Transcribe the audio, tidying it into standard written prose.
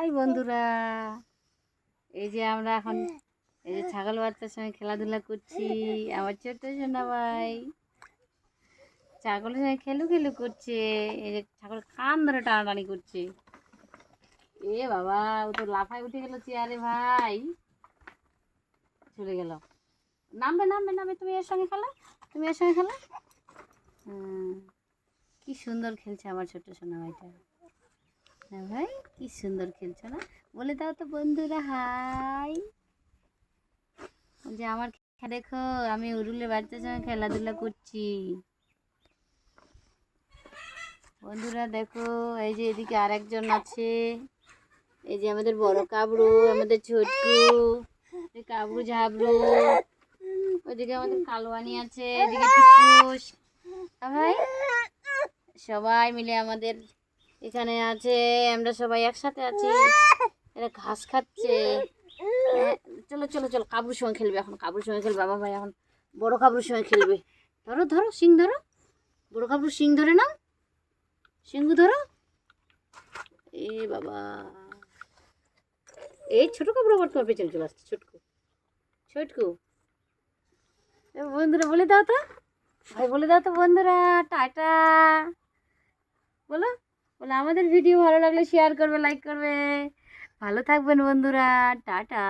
High বন্ধুরা, এই যে আমরা এখন এই যে ছাগল বাচ্চার সঙ্গে খেলাধুলা করছি। আমার ছোট্ট সোনা ভাই ছাগলের সঙ্গে খেলু খেলু করছে। এই যে ছাগল কান ধরে টানাটানি করছে। এ বাবা, ও তো লাফায় উঠে গেল চেয়ারে ভাই, চলে গেল। নামবে নামবে নামবে, তুমি এর সঙ্গে খেলো, তুমি এর সঙ্গে খেলো। কি সুন্দর খেলছে আমার ছোট্ট সোনা ভাইটা। হ্যাঁ ভাই, কি সুন্দর খেলছো না? বলে দাও তো বন্ধুরা হাই। যে আমার দেখো, আমি উরুলের বাচ্চার সঙ্গে খেলাধুলা করছি। বন্ধুরা দেখো, এই যে এদিকে আরেকজন আছে। এই যে আমাদের বড় কাবরু, আমাদের ছোটকু, কাবরু ঝাবরু। ওইদিকে আমাদের কালোয়ানি আছে, এদিকে টিকুস। ভাই সবাই মিলে আমাদের এখানে আছে, আমরা সবাই একসাথে আছি। এরা ঘাস খাচ্ছে। চলো চলো চলো, কাবুর সঙ্গে খেলবে এখন, কাবুর সঙ্গে খেলবে। বাবা ভাই এখন বড় কাবুর সঙ্গে খেলবে। ধরো ধরো, শিং ধরো, বড় কাবুর শিং ধরে নাও, সিংহ ধরো। এ বাবা, এই ছোট কাবুর আবার তোমার পেছনে চলে আসছে। ছোটকু ছোটকু, বন্ধুরা বলে দাও তো ভাই, বলে দাও তো বন্ধুরা টাটা বলো। বলে আমাদের ভিডিও ভালো লাগলে শেয়ার করবে, লাইক করবে। ভালো থাকবেন বন্ধুরা, টাটা।